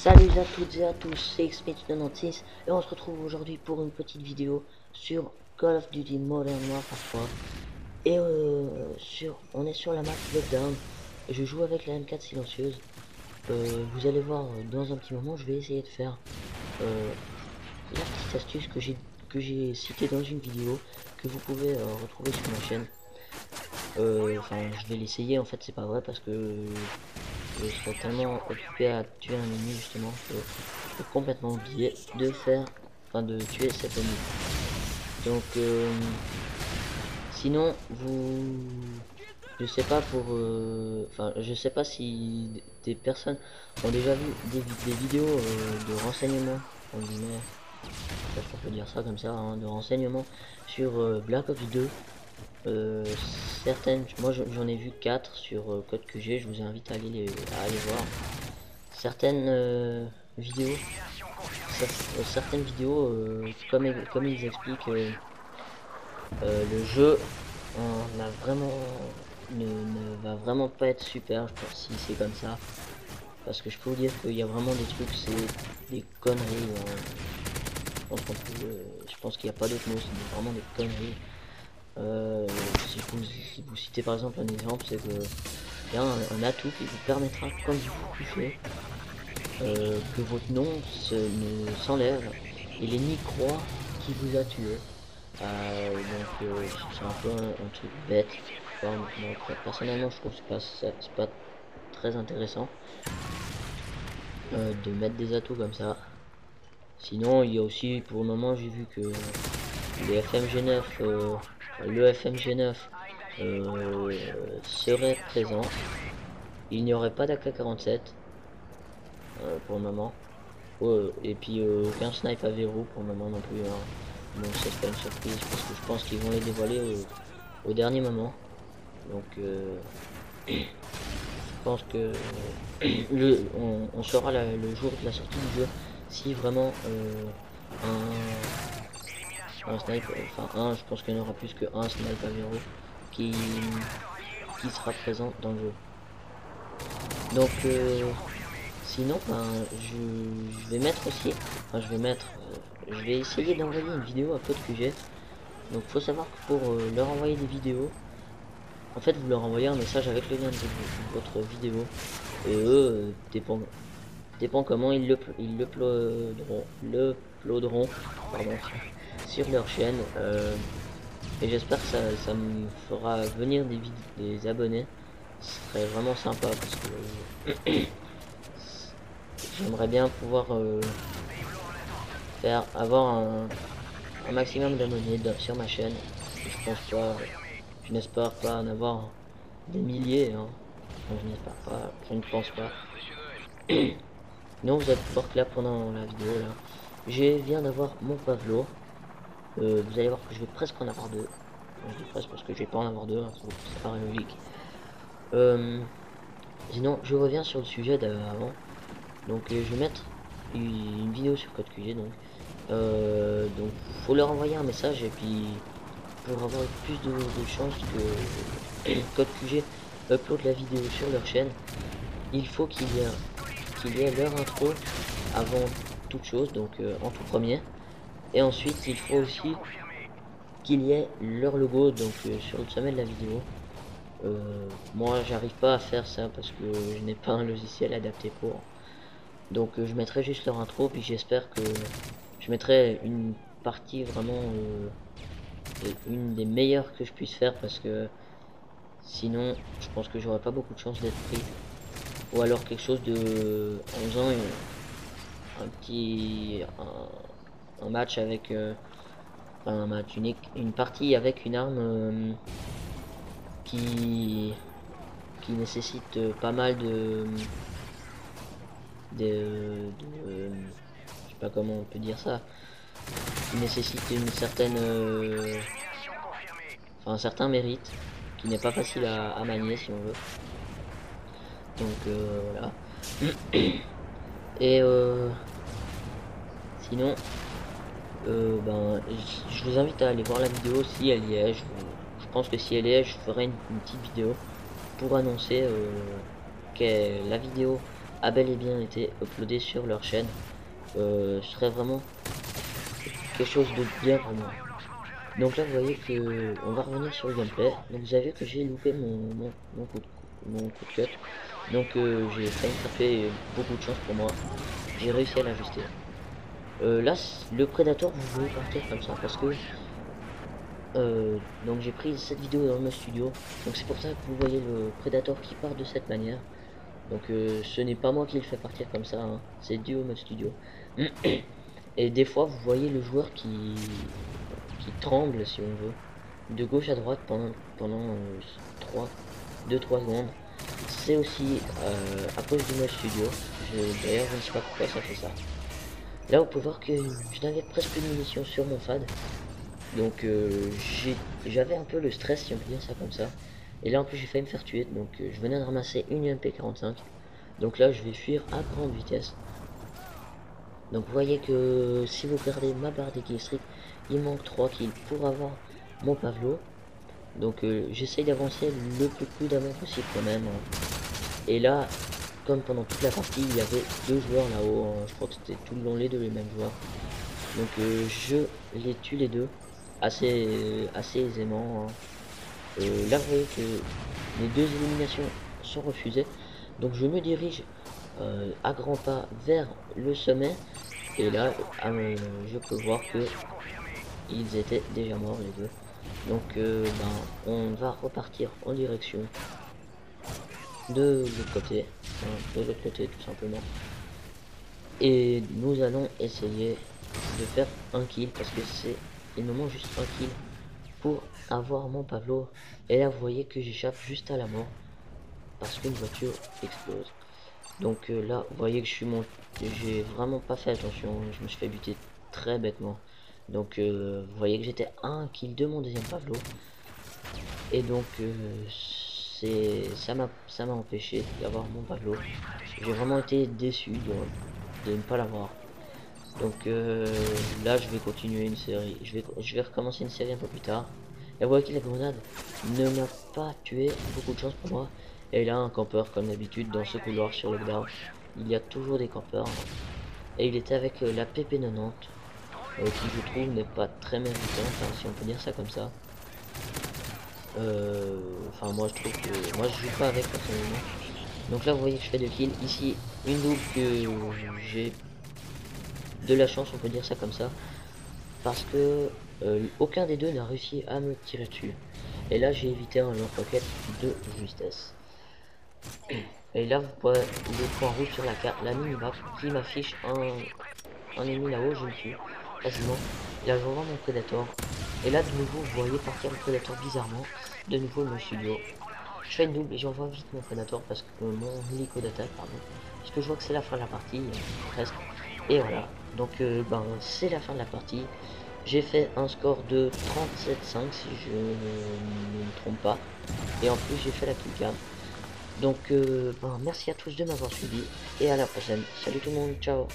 Salut à toutes et à tous, c'est XP96 et on se retrouve aujourd'hui pour une petite vidéo sur Call of Duty Modern Warfare 3 et on est sur la map Lockdown et je joue avec la M4 silencieuse. Vous allez voir dans un petit moment, je vais essayer de faire la petite astuce que j'ai citée dans une vidéo que vous pouvez retrouver sur ma chaîne. Enfin, je vais l'essayer, en fait c'est pas vrai parce que je serais tellement occupé à tuer un ennemi justement que j'ai complètement oublié de faire, enfin de tuer cet ennemi. Donc sinon je sais pas pour, enfin je sais pas si des personnes ont déjà vu des vidéos de renseignements, en guillemets, je sais pas si on peut dire ça comme ça, hein, de renseignements sur Black Ops 2. Certaines, moi j'en ai vu 4 sur Code QG, je vous invite à aller voir. Certaines vidéos, certaines vidéos, comme ils expliquent, le jeu ne va vraiment pas être super, je pense, si c'est comme ça. Parce que je peux vous dire qu'il y a vraiment des trucs, c'est des conneries. Je pense qu'il n'y a pas d'autre mot, c'est vraiment des conneries. Si vous citez par exemple un exemple, c'est que il y a un atout qui vous permettra, quand vous couchez, que votre nom s'enlève et l'ennemi croit qu'il vous a tué. C'est un peu un truc bête. Enfin, moi, personnellement, je trouve que c'est pas très intéressant de mettre des atouts comme ça. Sinon, il y a aussi, pour le moment, j'ai vu que les FMG9, le FMG9 serait présent. Il n'y aurait pas d'AK-47 pour le moment. Et puis aucun snipe à verrou pour le moment non plus. Hein. Bon, c'est pas une surprise parce que je pense qu'ils vont les dévoiler au dernier moment. Donc je pense que on saura le jour de la sortie du jeu si vraiment un snipe, enfin je pense qu'il y en aura plus que un snipe à verrou qui sera présent dans le jeu. Donc sinon, ben, je vais mettre aussi, enfin, je vais essayer d'envoyer une vidéo à Code QG. Donc faut savoir que pour leur envoyer des vidéos, en fait vous leur envoyez un message avec le lien de votre vidéo et eux dépend comment ils l'uploaderont pardon, sur leur chaîne. Et j'espère que ça me fera venir des abonnés. Ce serait vraiment sympa parce que j'aimerais bien pouvoir avoir un maximum d'abonnés sur ma chaîne. Je n'espère pas en avoir des milliers, hein. Enfin, je n'espère pas, je ne pense pas. Non, vous êtes fort là pendant la vidéo là. Je viens d'avoir mon Pavlo. Vous allez voir que je vais presque en avoir deux. Je dis presque parce que je vais pas en avoir deux, hein, ça paraît logique. Sinon, je reviens sur le sujet d'avant. Donc, je vais mettre une vidéo sur Code QG. Donc, faut leur envoyer un message et puis pour avoir plus de chances que Code QG upload la vidéo sur leur chaîne, il faut qu'il y ait leur intro avant toute chose, donc en tout premier. Et ensuite, il faut aussi qu'il y ait leur logo donc sur le sommet de la vidéo. Moi j'arrive pas à faire ça parce que je n'ai pas un logiciel adapté pour, donc je mettrai juste leur intro puis j'espère que je mettrai une partie vraiment une des meilleures que je puisse faire parce que sinon je pense que j'aurais pas beaucoup de chance d'être pris, ou alors quelque chose de en faisant un match avec un match unique, une partie avec une arme qui nécessite pas mal je sais pas comment on peut dire ça, qui nécessite une certaine un certain mérite qui n'est pas facile à manier si on veut. Donc voilà. Et sinon ben je vous invite à aller voir la vidéo si elle y est. Je pense que si elle y est, je ferai une petite vidéo pour annoncer que la vidéo a bel et bien été uploadé sur leur chaîne. Ce serait vraiment quelque chose de bien pour moi. Donc là vous voyez que on va revenir sur le gameplay. Donc vous avez vu que j'ai loupé mon coup de cut. Donc j'ai failli taper, beaucoup de chance pour moi. J'ai réussi à l'ajuster. Là le Predator vous voulez partir comme ça parce que donc j'ai pris cette vidéo dans le studio. Donc c'est pour ça que vous voyez le Predator qui part de cette manière. Donc ce n'est pas moi qui le fais partir comme ça, hein. C'est dû au mode studio. Et des fois vous voyez le joueur qui tremble si on veut de gauche à droite pendant 2-3 secondes. C'est aussi à cause du mode studio. D'ailleurs je ne sais pas pourquoi ça fait ça. Là vous pouvez voir que je n'avais presque plus de munitions sur mon FAD. Donc j'avais un peu le stress si on peut dire ça comme ça. Et là en plus j'ai failli me faire tuer. Donc je venais de ramasser une UMP45. Donc là je vais fuir à grande vitesse. Donc vous voyez que si vous regardez ma barre des killstreaks, il manque 3 kills pour avoir mon Pavlo. Donc j'essaye d'avancer le plus prudemment possible quand même, hein. Et là, comme pendant toute la partie, il y avait 2 joueurs là-haut, hein. Je crois que c'était tout le long les mêmes joueurs. Donc je les tue les deux assez aisément, hein. Là vous voyez que les 2 éliminations sont refusées. Donc je me dirige à grands pas vers le sommet. Et là, je peux voir que ils étaient déjà morts les deux. Donc on va repartir en direction de l'autre côté, hein, de l'autre côté tout simplement. Et nous allons essayer de faire un kill parce que il me manque juste un kill pour avoir mon Pavlo. Et là vous voyez que j'échappe juste à la mort parce qu'une voiture explose. Donc là vous voyez que j'ai vraiment pas fait attention, je me suis fait buter très bêtement. Donc vous voyez que j'étais à un kill de mon deuxième Pavlo. Et donc ça m'a empêché d'avoir mon Pavlo. J'ai vraiment été déçu de ne pas l'avoir. Donc là je vais continuer une série. Je vais recommencer une série un peu plus tard. Et vous voyez que la grenade ne m'a pas tué. Beaucoup de chance pour moi. Et là un campeur comme d'habitude dans ce couloir sur le lockdown. Il y a toujours des campeurs. Et il était avec la PP90. Qui je trouve n'est pas très méritante, hein, si on peut dire ça comme ça. Enfin moi je trouve que moi je joue pas avec personnellement. Donc là vous voyez que je fais 2 kills. Ici une double que j'ai de la chance, on peut dire ça comme ça. Parce que aucun des deux n'a réussi à me tirer dessus. Et là j'ai évité un lance-roquette de justesse. Et là vous voyez le point rouge sur la carte, la mini-map qui m'affiche un ennemi là-haut, je le tue facilement. Et là je revois mon Predator. Et là de nouveau vous voyez partir le Predator bizarrement. De nouveau mon studio. Je fais une double et j'envoie vite mon Predator parce que mon hélico d'attaque, pardon. Parce que je vois que c'est la fin de la partie, presque. Et voilà. Donc c'est la fin de la partie. J'ai fait un score de 37,5 si je ne me trompe pas. Et en plus j'ai fait la killcam. Donc merci à tous de m'avoir suivi. Et à la prochaine. Salut tout le monde, ciao.